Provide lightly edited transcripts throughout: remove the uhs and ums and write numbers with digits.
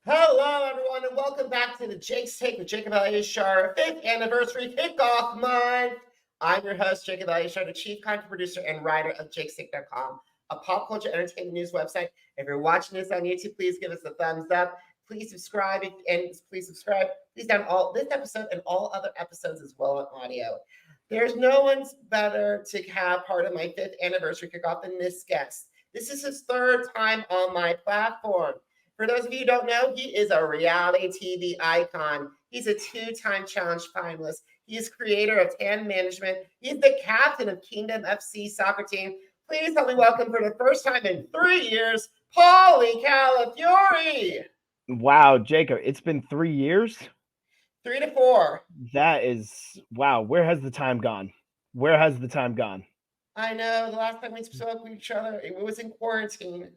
Hello, everyone, and welcome back to the Jake's Take with Jacob Elyachar 5th anniversary kickoff month. I'm your host, Jacob Elyachar, the chief content producer and writer of jakestake.com, a pop culture entertainment news website. If you're watching this on YouTube, please give us a thumbs up. Please subscribe, Please down all this episode and all other episodes as well on audio. There's no one's better to have part of my 5th anniversary kickoff than this guest. This is his third time on my platform. For those of you who don't know, he is a reality TV icon. He's a two-time challenge finalist. He is creator of Tan Management. He's the captain of Kingdom FC soccer team. Please help me welcome for the first time in 3 years, Paulie Calafiore. Wow, Jacob, it's been 3 years? 3 to 4. That is, wow, where has the time gone? Where has the time gone? I know, the last time we spoke with each other, it was in quarantine.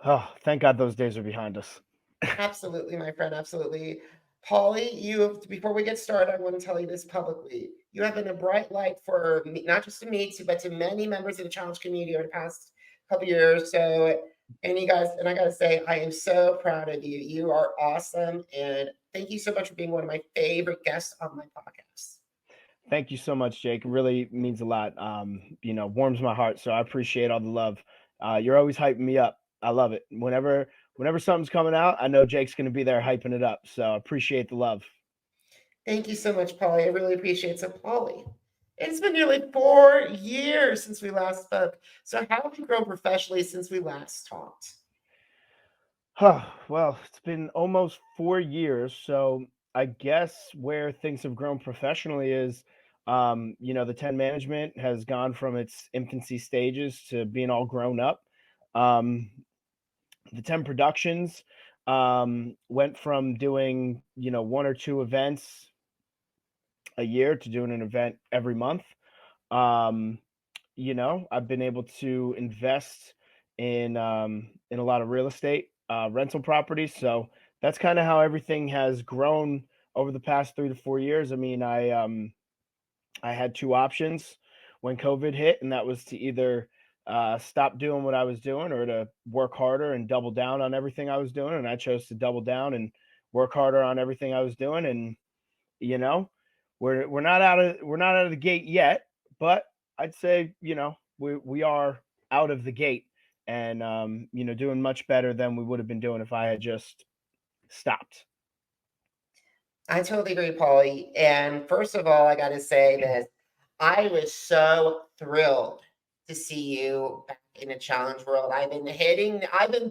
Oh, thank God those days are behind us. Absolutely, my friend, absolutely. Paulie, before we get started, I want to tell you this publicly. You have been a bright light for me, not just to me, but to many members of the challenge community over the past couple years. So, and you guys, and I gotta say, I am so proud of you. You are awesome, and thank you so much for being one of my favorite guests on my podcast. Thank you so much, Jake. It really means a lot. Warms my heart. So I appreciate all the love. You're always hyping me up. I love it. Whenever something's coming out, I know Jake's going to be there hyping it up. So I appreciate the love. Thank you so much, Paulie. I really appreciate it. So, Paulie, it's been nearly 4 years since we last spoke. So, how have you grown professionally since we last talked? Well, it's been almost 4 years. So I guess where things have grown professionally is, the 10 management has gone from its infancy stages to being all grown up. Um, the 10 productions went from doing, one or two events a year to doing an event every month. Um, I've been able to invest in a lot of real estate rental properties. So that's kind of how everything has grown over the past 3 to 4 years. I mean, I had two options when COVID hit, and that was to either stop doing what I was doing or to work harder and double down on everything I was doing. And I chose to double down and work harder on everything I was doing. And you know, we're not out of the gate yet, but I'd say we are out of the gate, and doing much better than we would have been doing if I had just stopped. I totally agree, Paulie. And first of all, I got to say that I was so thrilled to see you back in the challenge world. I've been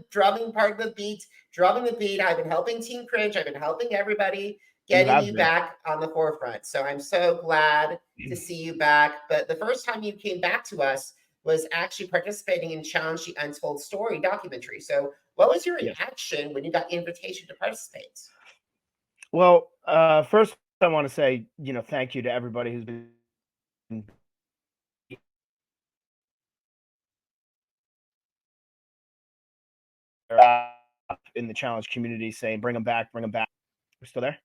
drumming the beat. I've been helping Team Cringe. I've been helping everybody You getting have you been. back on the forefront. So I'm so glad to see you back. But the first time you came back to us was actually participating in Challenge the Untold Story documentary. So what was your Yes. reaction when you got the invitation to participate? Well, first I want to say, thank you to everybody who's been in the challenge community saying, bring them back, bring them back. We're still there?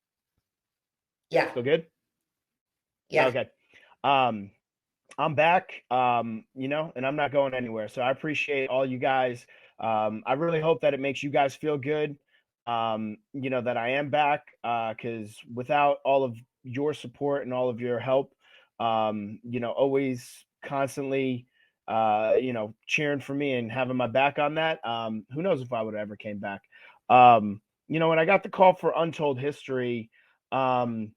Yeah, Still good? yeah. Okay. Um, I'm back, and I'm not going anywhere. So I appreciate all you guys. I really hope that it makes you guys feel good, that I am back, because without all of your support and all of your help, always constantly, cheering for me and having my back on that, who knows if I would have ever came back. When I got the call for Untold History, um,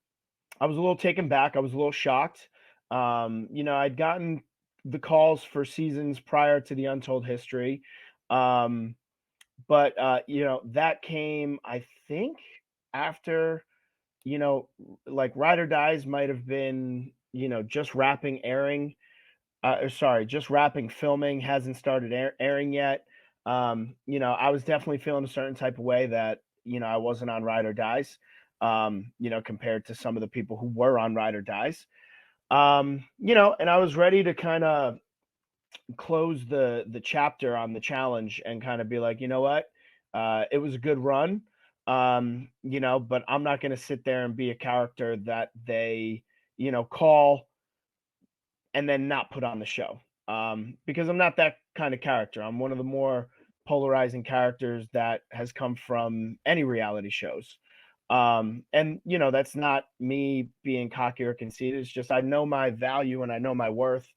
I was a little taken back. I was a little shocked. I'd gotten the calls for seasons prior to the Untold History. Um, but that came, I think, after, you know, like Ride or Dies might have been, just wrapping airing. Just wrapping filming, hasn't started airing yet. I was definitely feeling a certain type of way that, I wasn't on Ride or Dies, compared to some of the people who were on Ride or Dies. And I was ready to kind of close the chapter on the challenge and kind of be like, you know what, it was a good run, but I'm not going to sit there and be a character that they, call and then not put on the show, because I'm not that kind of character. I'm one of the more polarizing characters that has come from any reality shows. And that's not me being cocky or conceited. It's just I know my value and I know my worth,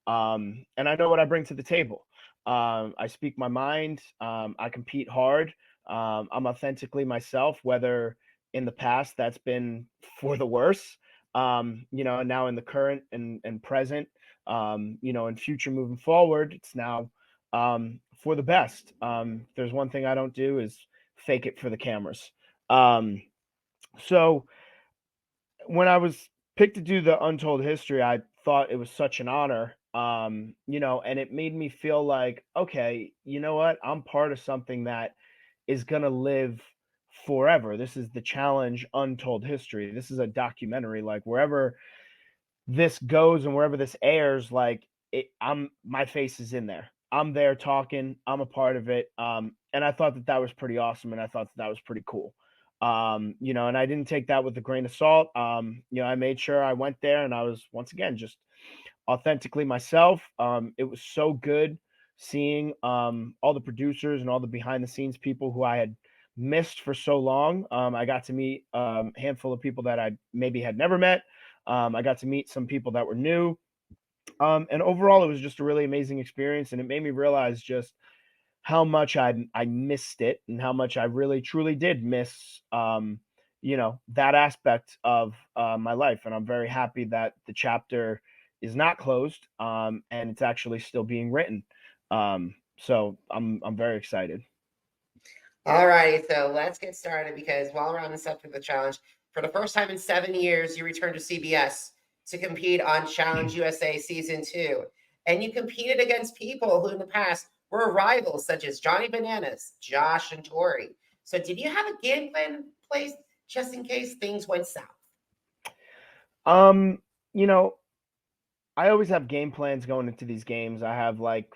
and I know what I bring to the table. I speak my mind. I compete hard. I'm authentically myself, whether in the past that's been for the worse, and now in the current and present, and future moving forward, it's now for the best. If there's one thing I don't do is fake it for the cameras. So when I was picked to do the Untold History, I thought it was such an honor. And it made me feel like, okay, you know what? I'm part of something that is gonna live forever. This is the challenge Untold History. This is a documentary. Like wherever this goes and wherever this airs, like my face is in there. I'm there talking. I'm a part of it. And I thought that was pretty awesome, and I thought that was pretty cool. And I didn't take that with a grain of salt. I made sure I went there and I was once again just authentically myself. It was so good seeing all the producers and all the behind the scenes people who I had missed for so long. I got to meet a handful of people that I maybe had never met. I got to meet some people that were new. And overall, it was just a really amazing experience. And it made me realize just how much I missed it and how much I really truly did miss, that aspect of my life. And I'm very happy that the chapter is not closed, and it's actually still being written. So I'm very excited. All righty, so let's get started because while we're on the subject of the challenge, for the first time in 7 years, you returned to CBS to compete on Challenge USA Season 2. And you competed against people who in the past were rivals, such as Johnny Bananas, Josh, and Tori. So did you have a game plan in place just in case things went south? I always have game plans going into these games. I have like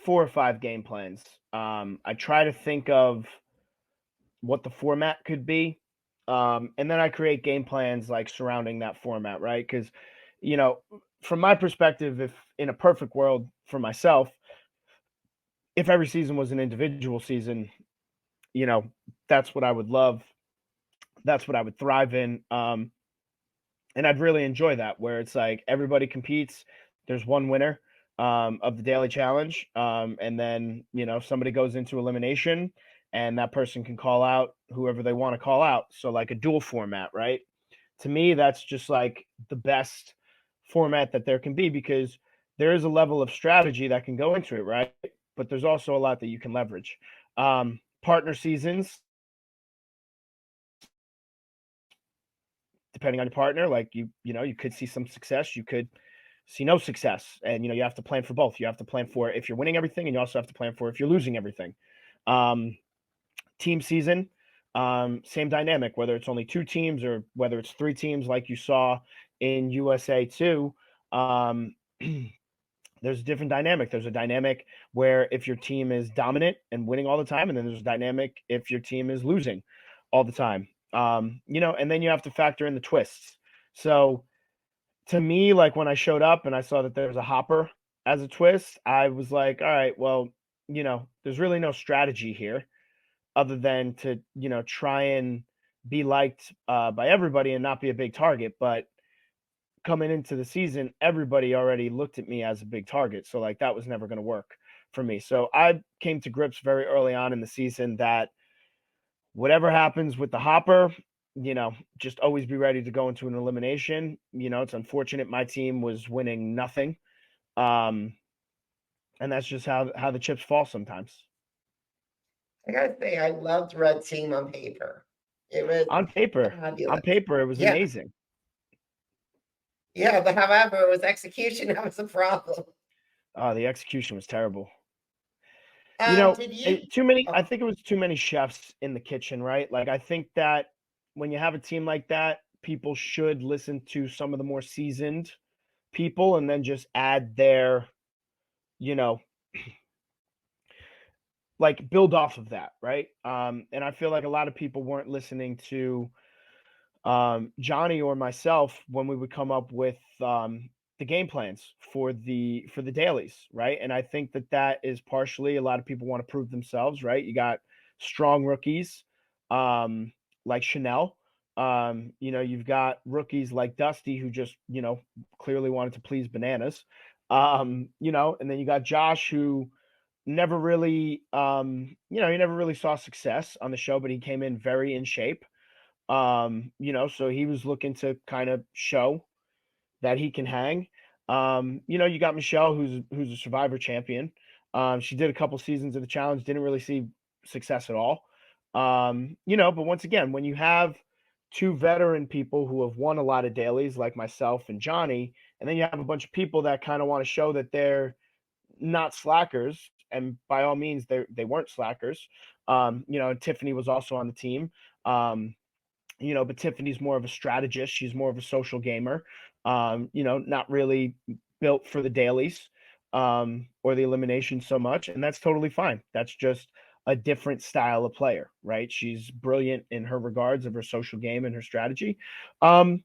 4 or 5 game plans. I try to think of what the format could be. And then I create game plans like surrounding that format, right? Because, from my perspective, if in a perfect world for myself, if every season was an individual season, that's what I would love. That's what I would thrive in. And I'd really enjoy that, where it's like everybody competes. There's one winner of the daily challenge, and then somebody goes into elimination, and that person can call out whoever they want to call out. So like a dual format, right? To me, that's just like the best format that there can be, because there is a level of strategy that can go into it, right? But there's also a lot that you can leverage. Partner seasons, depending on your partner, like you could see some success, you could see no success, and you have to plan for both. You have to plan for if you're winning everything, and you also have to plan for if you're losing everything. Team season, same dynamic, whether it's only 2 teams or whether it's 3 teams like you saw in USA 2. There's a different dynamic. There's a dynamic where if your team is dominant and winning all the time, and then there's a dynamic if your team is losing all the time. And then you have to factor in the twists. So to me, like when I showed up and I saw that there was a hopper as a twist, I was like, all right, well, there's really no strategy here other than to, try and be liked by everybody and not be a big target. But coming into the season, everybody already looked at me as a big target. So like that was never going to work for me. So I came to grips very early on in the season that whatever happens with the hopper, just always be ready to go into an elimination. It's unfortunate my team was winning nothing. And that's just how the chips fall sometimes. I gotta say, I loved Red Team on paper. It was On paper, fabulous. it was amazing. Yeah, but however, it was execution that was the problem. Oh, the execution was terrible. Did you? Too many. I think it was too many chefs in the kitchen, right? Like I think that when you have a team like that, people should listen to some of the more seasoned people and then just add their, like build off of that, right? And I feel like a lot of people weren't listening to Johnny or myself when we would come up with the game plans for the dailies, right? And I think that is partially a lot of people want to prove themselves, right? You got strong rookies, like Chanel. You've got rookies like Dusty who just, clearly wanted to please bananas. And then you got Josh who never really, he never really saw success on the show, but he came in very in shape. So he was looking to kind of show that he can hang. You got Michelle, who's a Survivor champion. She did a couple seasons of the challenge, didn't really see success at all. But once again, when you have two veteran people who have won a lot of dailies, like myself and Johnny, and then you have a bunch of people that kind of want to show that they're not slackers, and by all means, they weren't slackers. And Tiffany was also on the team. But Tiffany's more of a strategist. She's more of a social gamer. Not really built for the dailies or the elimination so much, and that's totally fine. That's just a different style of player, right? She's brilliant in her regards of her social game and her strategy. But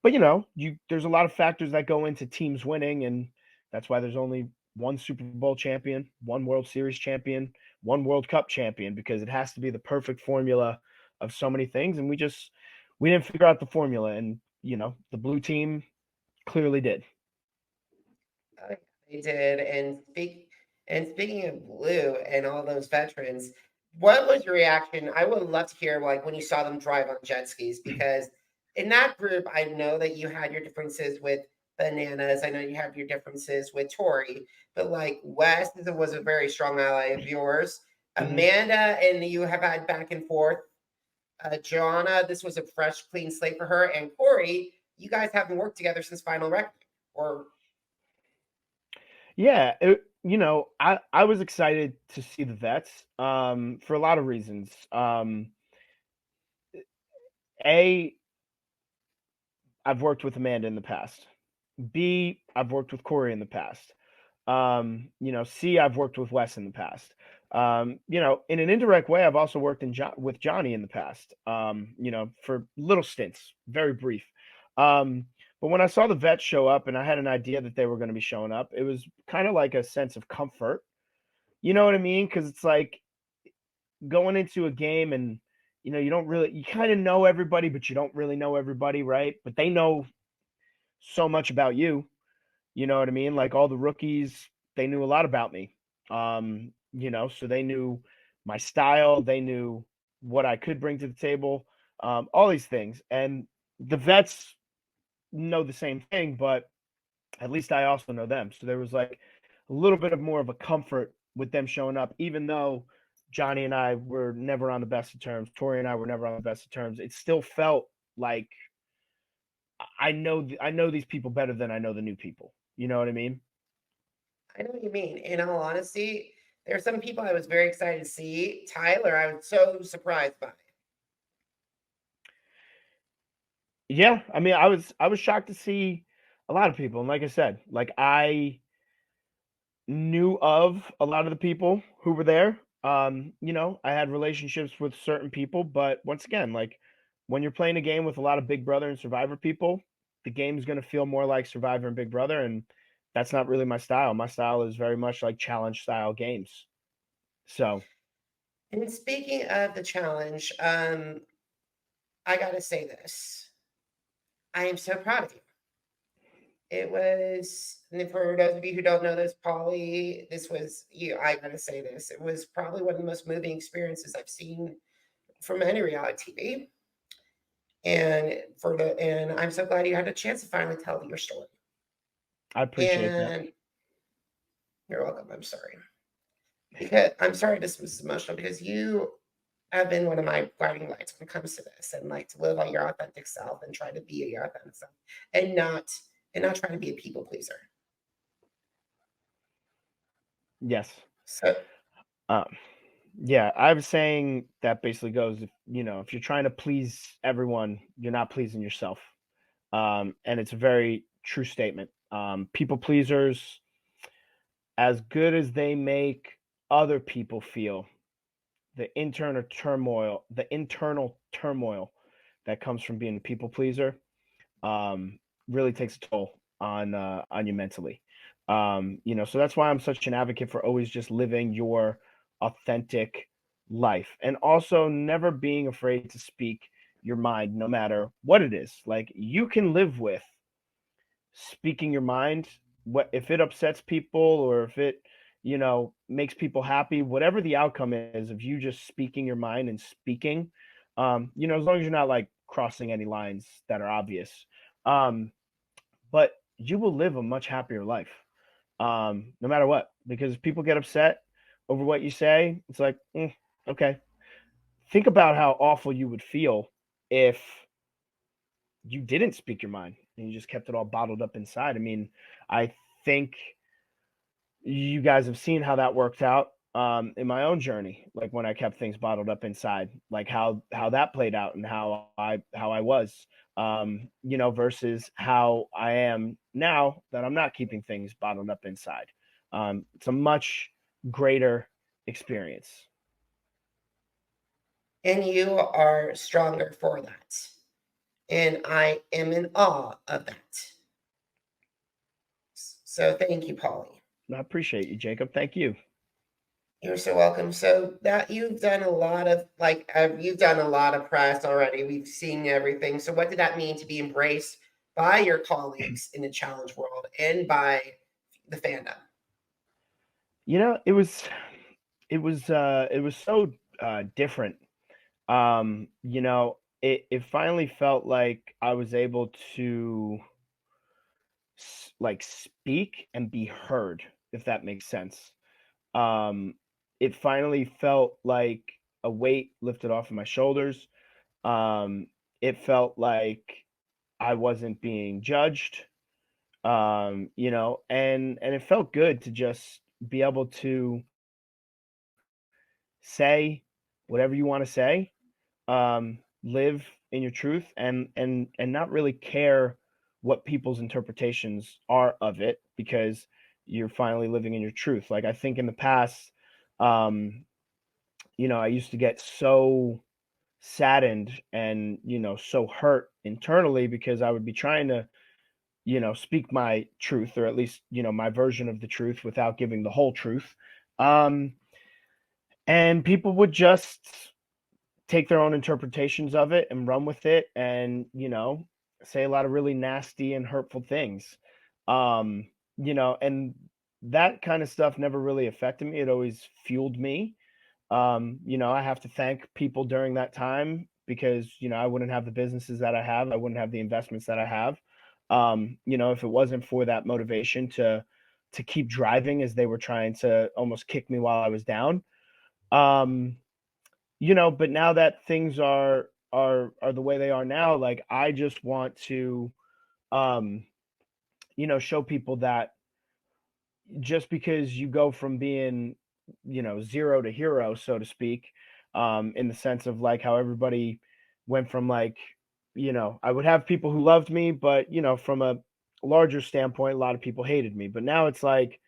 there's a lot of factors that go into teams winning, and that's why there's only one Super Bowl champion, one World Series champion, one World Cup champion, because it has to be the perfect formula of so many things, and we didn't figure out the formula, and the blue team clearly did. Oh, they did. And speaking of blue and all those veterans, what was your reaction? I would love to hear like when you saw them drive on jet skis, because in that group, I know that you had your differences with Bananas. I know you have your differences with Tori, but like Wes was a very strong ally of yours. Amanda and you have had back and forth. Joanna, this was a fresh, clean slate for her. And Corey, you guys haven't worked together since Final Reckoning. Or Yeah, I was excited to see the vets for a lot of reasons. A, I've worked with Amanda in the past. B, I've worked with Corey in the past. C, I've worked with Wes in the past. In an indirect way, I've also worked with Johnny in the past. For little stints, very brief. But when I saw the vets show up and I had an idea that they were going to be showing up, it was kind of like a sense of comfort. You know what I mean? Because it's like going into a game and you kind of know everybody, but you don't really know everybody, right? But they know so much about you. You know what I mean? Like all the rookies, they knew a lot about me. So they knew my style, they knew what I could bring to the table, all these things. And the vets know the same thing, but at least I also know them. So there was like a little bit of more of a comfort with them showing up, even though Johnny and I were never on the best of terms. Tori and I were never on the best of terms. It still felt like I know these people better than I know the new people. You know what I mean? I know what you mean. In all honesty, there are some people I was very excited to see. Tyler, I was so surprised by. Yeah, I mean, I was shocked to see a lot of people, and like I said, like I knew of a lot of the people who were there. I had relationships with certain people, but once again, like when you're playing a game with a lot of Big Brother and Survivor people, the game's going to feel more like Survivor and Big Brother, and that's not really my style. My style is very much like challenge style games. So, And speaking of the challenge, I gotta say this. I am so proud of you. It was, and for those of you who don't know this, Polly, this was you. I gotta say this. It was probably one of the most moving experiences I've seen from any reality TV. And I'm so glad you had a chance to finally tell your story. I appreciate that. And you're welcome. I'm sorry. Because I'm sorry this was emotional, because you have been one of my guiding lights when it comes to this, and like to live on your authentic self and try to be your authentic self, and not try to be a people pleaser. Yes. So Um, yeah, I was saying that basically goes if you're trying to please everyone, you're not pleasing yourself. And it's a very true statement. People pleasers, as good as they make other people feel, the internal turmoil that comes from being a people pleaser, really takes a toll on you mentally. So that's why I'm such an advocate for always just living your authentic life, and also never being afraid to speak your mind no matter what it is. Like, you can live with speaking your mind. What if it upsets people, or if it makes people happy, whatever the outcome is of you just speaking your mind and speaking, as long as you're not like crossing any lines that are obvious, um but you will live a much happier life, no matter what, because if people get upset over what you say, it's like, okay, think about how awful you would feel if you didn't speak your mind and you just kept it all bottled up inside. I mean, I think you guys have seen how that worked out, in my own journey, like when I kept things bottled up inside, like how that played out, and how I was, versus how I am now that I'm not keeping things bottled up inside. It's a much greater experience. And you are stronger for that. And I am in awe of that. So thank you, Paulie. I appreciate you, Jacob. Thank you. You're so welcome. So that you've done a lot of you've done a lot of press already. We've seen everything. So what did that mean to be embraced by your colleagues in the challenge world and by the fandom? It was so different. It finally felt like I was able to like speak and be heard, if that makes sense. It finally felt like a weight lifted off of my shoulders. It felt like I wasn't being judged. And it felt good to just be able to say whatever you want to say, live in your truth, and not really care what people's interpretations are of it, because you're finally living in your truth. Like, I think in the past, I used to get so saddened and so hurt internally because I would be trying to speak my truth, or at least my version of the truth, without giving the whole truth. um and people would just take their own interpretations of it and run with it, and say a lot of really nasty and hurtful things. And that kind of stuff never really affected me. It always fueled me. I have to thank people during that time, because I wouldn't have the businesses that I have, I wouldn't have the investments that I have, if it wasn't for that motivation to keep driving, as they were trying to almost kick me while I was down. um but now that things are the way they are now, like, I just want to um show people that just because you go from being zero to hero, so to speak, in the sense of like how everybody went from, like, I would have people who loved me, but from a larger standpoint, a lot of people hated me. But now it's like,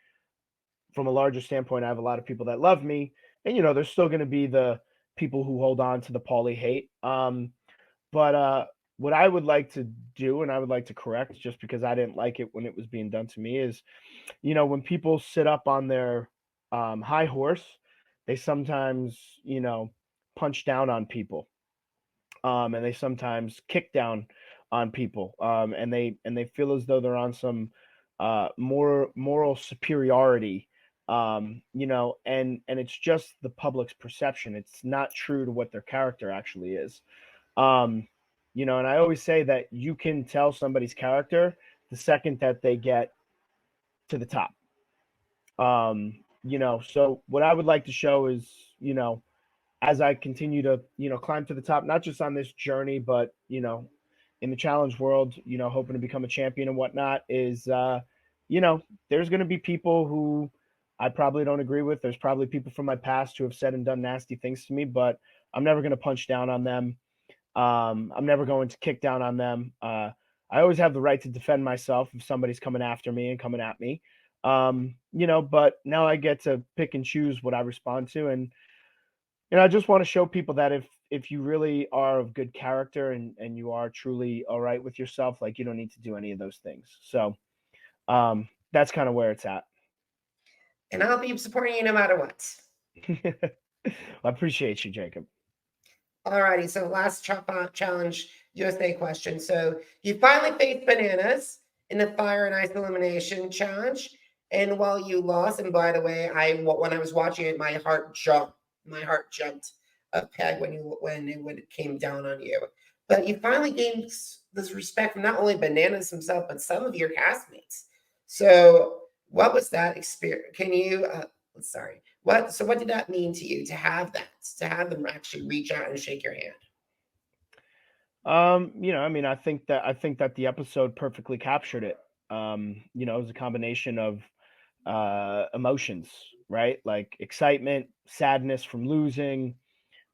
from a larger standpoint, I have a lot of people that love me, and there's still going to be the people who hold on to the Paulie hate. But what I would like to do, and I would like to correct, just because I didn't like it when it was being done to me, is when people sit up on their high horse, they sometimes punch down on people, and they sometimes kick down on people, and they feel as though they're on some more moral superiority, and it's just the public's perception. It's not true to what their character actually is. And I always say that you can tell somebody's character the second that they get to the top. So what I would like to show is, as I continue to, climb to the top, not just on this journey, but, in the challenge world, hoping to become a champion and whatnot, is, there's going to be people who I probably don't agree with. There's probably people from my past who have said and done nasty things to me, but I'm never going to punch down on them. I'm never going to kick down on them. I always have the right to defend myself if somebody's coming after me and coming at me. But now I get to pick and choose what I respond to. And, I just want to show people that if you really are of good character, and you are truly all right with yourself, like, you don't need to do any of those things. So, That's kind of where it's at. And I'll be supporting you no matter what. I appreciate you, Jacob. Alrighty, so last challenge USA question. So you finally faced bananas in the fire and ice elimination challenge, and while you lost, and by the way, when I was watching it, my heart jumped. My heart jumped a peg when it came down on you. But you finally gained this respect from not only bananas himself, but some of your castmates. So what was that experience? Can you? Sorry. What did that mean to you to have that, to have them actually reach out and shake your hand? I mean, I think that the episode perfectly captured it. It was a combination of emotions, right? Like excitement, sadness from losing,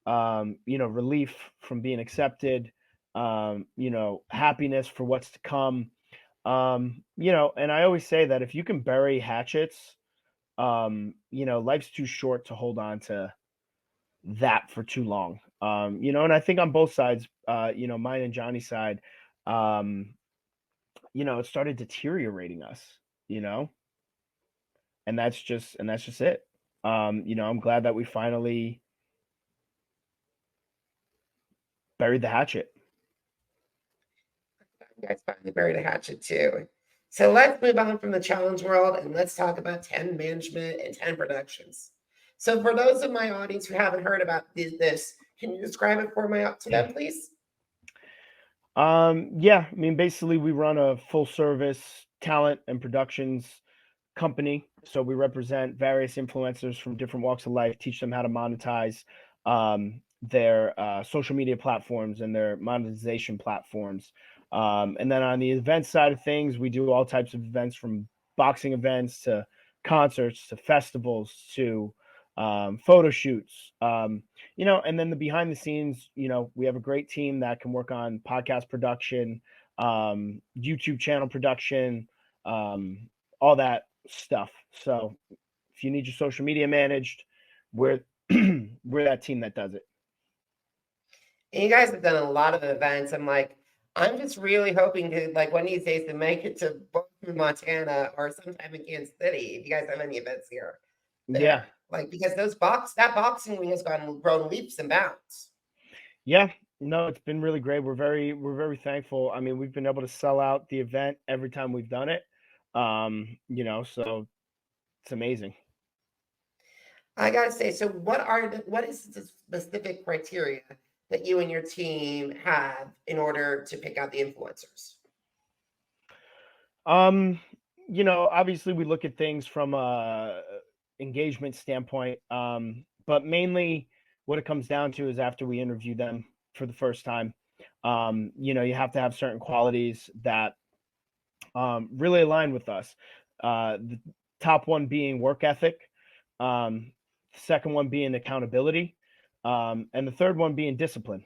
relief from being accepted, happiness for what's to come. And I always say that if you can bury hatchets, life's too short to hold on to that for too long. And I think on both sides, mine and Johnny's side, it started deteriorating us, you know, and that's just it. I'm glad that we finally buried the hatchet. You guys finally buried a hatchet too. So let's move on from the challenge world and let's talk about 10 management and 10 productions. So for those of my audience who haven't heard about this, can you describe it to them, please? Yeah, I mean, basically, we run a full service talent and productions company. So we represent various influencers from different walks of life, teach them how to monetize their social media platforms and their monetization platforms. And then on the event side of things, we do all types of events from boxing events to concerts to festivals to photo shoots. And then the behind the scenes, we have a great team that can work on podcast production, YouTube channel production, all that stuff. So if you need your social media managed, we're we're that team that does it. And you guys have done a lot of events. I'm just really hoping to, like, one of these days to make it to Bozeman, Montana, or sometime in Kansas City. If you guys have any events here, Yeah. there, like, because that boxing ring has grown leaps and bounds. Yeah. No, it's been really great. We're very thankful. I mean, we've been able to sell out the event every time we've done it. So it's amazing. I gotta say, so what is the specific criteria that you and your team have in order to pick out the influencers? Um, Obviously we look at things from a engagement standpoint, but mainly what it comes down to is after we interview them for the first time, you have to have certain qualities that really align with us. The top one being work ethic, the second one being accountability, and the third one being discipline.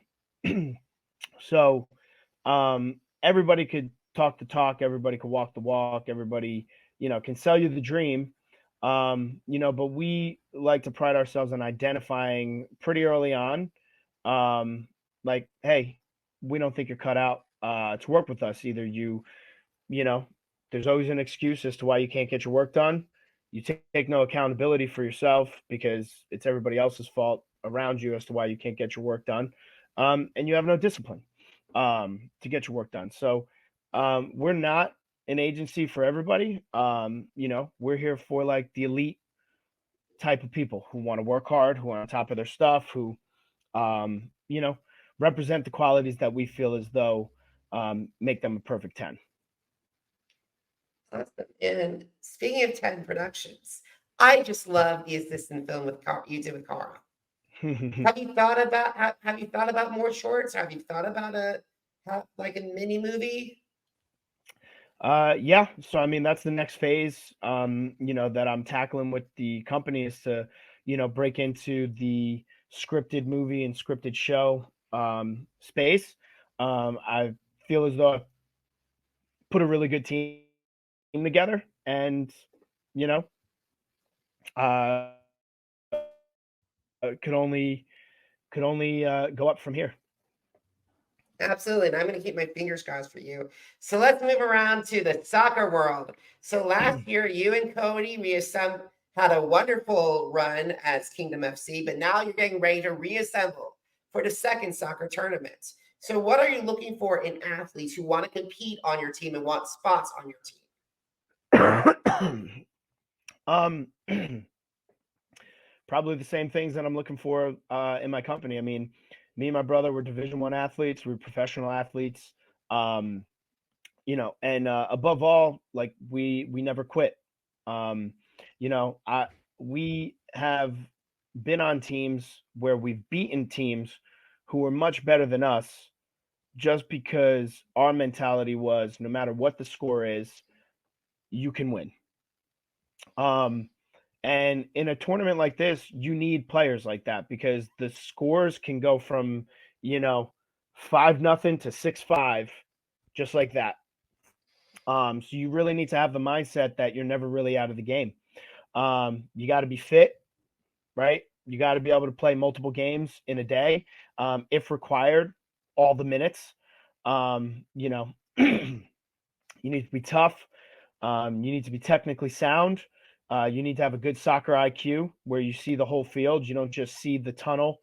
So everybody could talk the talk, everybody could walk the walk, everybody, can sell you the dream. But we like to pride ourselves on identifying pretty early on, like, hey, we don't think you're cut out to work with us. Either you know, there's always an excuse as to why you can't get your work done. You take no accountability for yourself because it's everybody else's fault around you as to why you can't get your work done. And you have no discipline to get your work done. So we're not an agency for everybody. We're here for like the elite type of people who want to work hard, who are on top of their stuff, who um, you know, represent the qualities that we feel as though make them a perfect 10. Awesome. And speaking of 10 productions, I just love the assistant film with you did with Cara. Have you thought about more shorts? Have you thought about like a mini movie? Yeah. So I mean, that's the next phase. That I'm tackling with the company is to, break into the scripted movie and scripted show space. I feel as though I've put a really good team together, and you know, uh, could only go up from here. Absolutely. And I'm going to keep my fingers crossed for you. So let's move around to the soccer world. So last year, you and Cody had a wonderful run as Kingdom FC, but now you're getting ready to reassemble for the second soccer tournament. So, what are you looking for in athletes who want to compete on your team and want spots on your team? Probably the same things that I'm looking for in my company. I mean, me and my brother were Division One athletes. We're professional athletes. And above all, like we never quit. Um, we have been on teams where we've beaten teams who are much better than us, just because our mentality was no matter what the score is, you can win. And in a tournament like this, you need players like that because the scores can go from, 5-0 to 6-5, just like that. So you really need to have the mindset that you're never really out of the game. You got to be fit, right? You got to be able to play multiple games in a day, if required, all the minutes. You need to be tough. You need to be technically sound. You need to have a good soccer IQ where you see the whole field. You don't just see the tunnel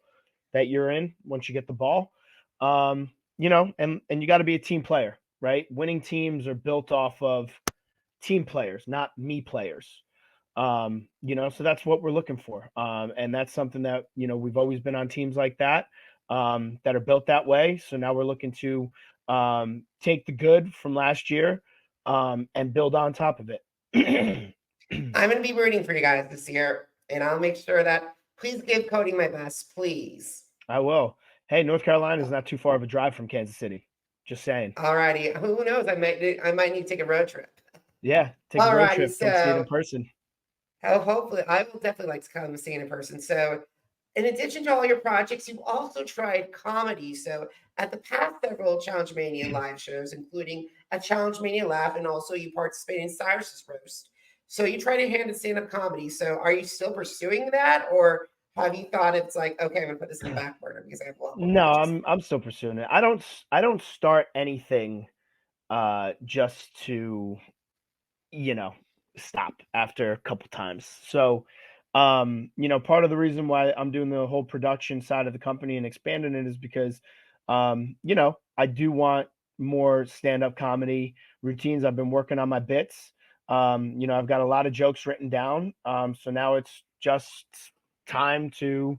that you're in once you get the ball. And you got to be a team player, right? Winning teams are built off of team players, not me players. So that's what we're looking for. And that's something that, we've always been on teams like that, that are built that way. So now we're looking to take the good from last year, and build on top of it. I'm going to be rooting for you guys this year, and I'll make sure that please give Cody my best, please. I will. Hey, North Carolina is not too far of a drive from Kansas City. Just saying. Alrighty, who knows? I might need to take a road trip. Yeah, take a road Alrighty, trip, come see it in so person. hopefully I will definitely like to come see it in person. So, in addition to all your projects, you've also tried comedy. So, at the past several Challenge Mania live shows, including a Challenge Mania Laugh, and also you participate in Cyrus's Roast. So, you try to hand in stand up comedy. So, are you still pursuing that, or have you thought it's like, okay, I'm gonna put this in the back burner because I have a lot more No, projects? I'm still pursuing it. I don't start anything just to, you know, stop after a couple times. So, part of the reason why I'm doing the whole production side of the company and expanding it is because, I do want more stand-up comedy routines. I've been working on my bits. I've got a lot of jokes written down. So now it's just time to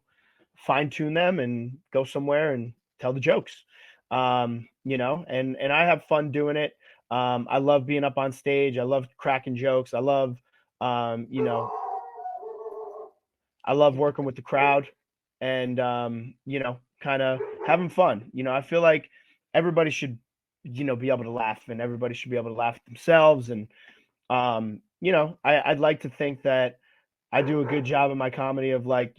fine tune them and go somewhere and tell the jokes. And I have fun doing it. I love being up on stage. I love cracking jokes. Um, you know, I love working with the crowd and, kind of having fun. I feel like everybody should, be able to laugh and everybody should be able to laugh at themselves. And, I'd like to think that I do a good job in my comedy of like,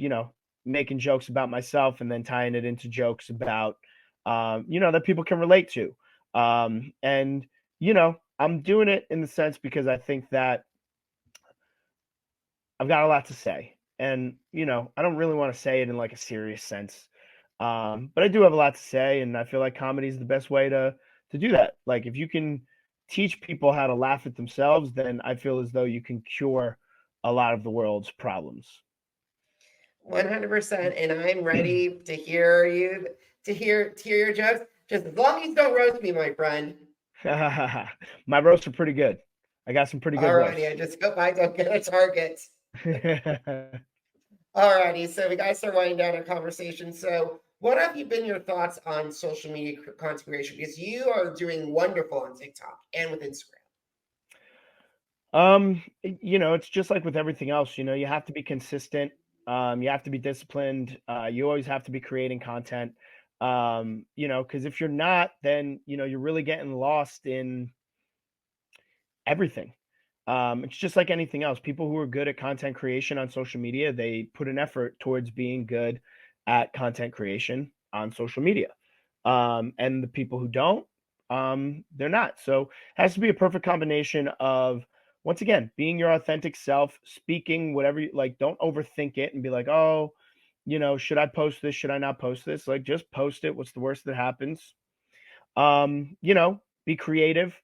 making jokes about myself and then tying it into jokes about, that people can relate to. And, I'm doing it in the sense because I think that I've got a lot to say. And, I don't really want to say it in like a serious sense. But I do have a lot to say. And I feel like comedy is the best way to do that. Like if you can teach people how to laugh at themselves, then I feel as though you can cure a lot of the world's problems. 100%, and I'm ready to hear you to hear your jokes. Just as long as you don't roast me, my friend. My roasts are pretty good. I got some pretty good Alrighty, roasts. I just hope I don't get a target. Alrighty, so we gotta start winding down our conversation. So, what have you been your thoughts on social media content creation? Because you are doing wonderful on TikTok and with Instagram. It's just like with everything else, you have to be consistent. You have to be disciplined. You always have to be creating content. Because if you're not, then you're really getting lost in everything. It's just like anything else. People who are good at content creation on social media, they put an effort towards being good at content creation on social media. And the people who don't, they're not. So it has to be a perfect combination of, once again, being your authentic self, speaking whatever you like. Don't overthink it and be like, oh, should I post this? Should I not post this? Like, just post it. What's the worst that happens? Be creative.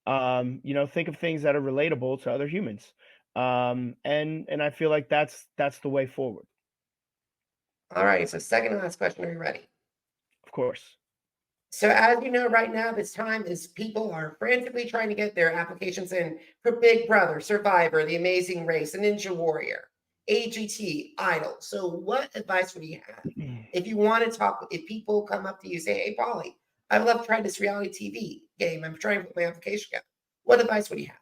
Think of things that are relatable to other humans. And I feel like that's the way forward. All right. So second and last question. Are you ready? Of course. So as you know, right now, this time is people are frantically trying to get their applications in for Big Brother, Survivor, The Amazing Race, Ninja Warrior, AGT, Idol. So what advice would you have if you want to talk, if people come up to you and say, hey, Paulie, I'd love to try this reality TV game. I'm trying to put my application together. What advice would you have?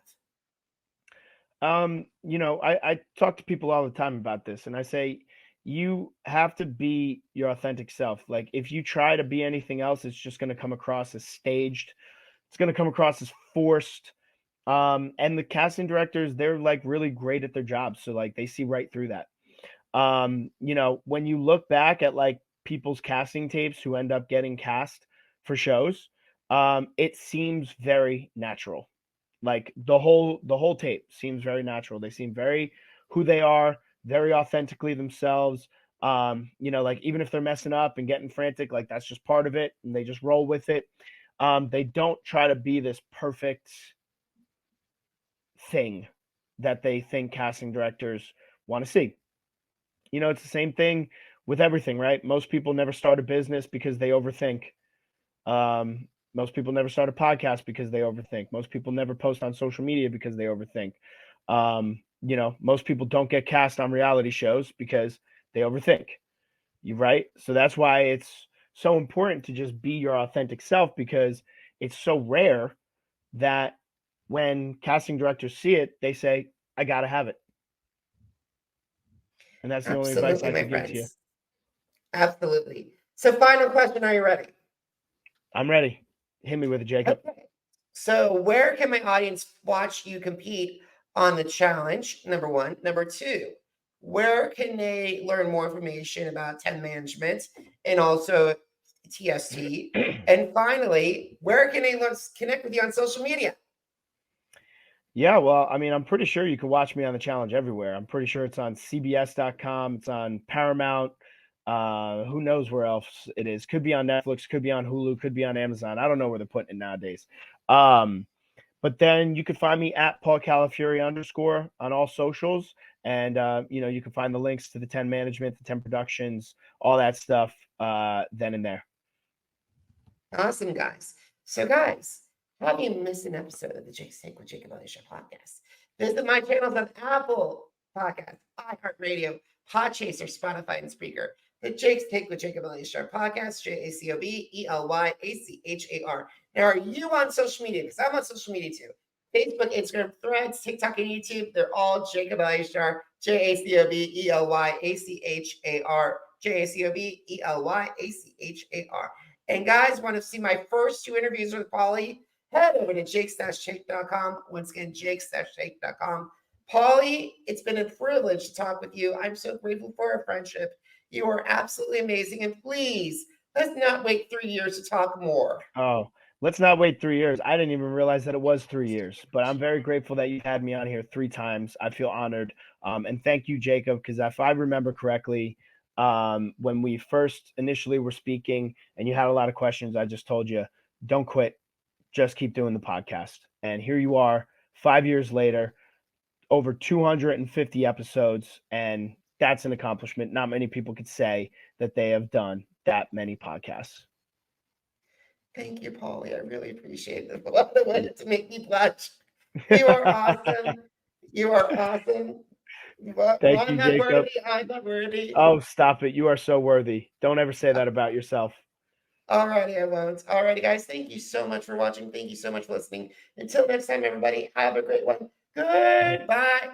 I talk to people all the time about this, and I say you have to be your authentic self. Like if you try to be anything else, it's just going to come across as staged. It's going to come across as forced. And the casting directors, they're like really great at their jobs, so like they see right through that. When you look back at like people's casting tapes who end up getting cast for shows, it seems very natural. Like the whole tape seems very natural. They seem very who they are, very authentically themselves. Like even if they're messing up and getting frantic, like that's just part of it, and they just roll with it. They don't try to be this perfect thing that they think casting directors want to see. It's the same thing with everything, right? Most people never start a business because they overthink. Most people never start a podcast because they overthink. Most people never post on social media because they overthink. Most people don't get cast on reality shows because they overthink. You right? So that's why it's so important to just be your authentic self, because it's so rare that when casting directors see it, they say, I gotta have it. And that's the only advice I can give to you. Absolutely. So final question, are you ready? I'm ready. Hit me with it, Jacob. Okay. So where can my audience watch you compete on the challenge? Number one. Number two, where can they learn more information about 10 management and also TST? And finally, where can they connect with you on social media? Yeah, well, I mean, I'm pretty sure you can watch me on the challenge everywhere. I'm pretty sure it's on CBS.com. It's on Paramount. Who knows where else it is? Could be on Netflix, could be on Hulu, could be on Amazon. I don't know where they're putting it nowadays. But then you can find me at Paulie Calafiore _ on all socials. And, you can find the links to the 10 management, the 10 productions, all that stuff then and there. Awesome, guys. So, guys, have you missed an episode of the Jake's Take with Jacob Elyachar Podcast? Visit my channels on Apple Podcast, iHeartRadio, Podchaser, Spotify, and Spreaker. The Jake's Take with Jacob Elyachar Podcast, JACOB ELYACHAR. Now, are you on social media? Because I'm on social media too. Facebook, Instagram, Threads, TikTok, and YouTube. They're all Jacob Elyachar, JACOB ELYACHAR, JACOB ELYACHAR. And guys, want to see my first 2 interviews with Paulie? Head over to jakes-shake.com. Once again, jakes-shake.com. Paulie, it's been a privilege to talk with you. I'm so grateful for our friendship. You are absolutely amazing. And please, let's not wait 3 years to talk more. Oh, let's not wait 3 years. I didn't even realize that it was 3 years, but I'm very grateful that you had me on here 3 times. I feel honored. And thank you, Jacob, because if I remember correctly, when we first initially were speaking and you had a lot of questions, I just told you, don't quit, just keep doing the podcast. And here you are 5 years later, over 250 episodes. And that's an accomplishment. Not many people could say that they have done that many podcasts. Thank you, Paulie. I really appreciate it. A lot of wanted to make me blush. You are awesome. You are awesome. Thank you, Jacob. I'm not worthy. Oh, stop it. You are so worthy. Don't ever say that about yourself. Alrighty, I won't. Alrighty, guys. Thank you so much for watching. Thank you so much for listening. Until next time, everybody, have a great one. Goodbye.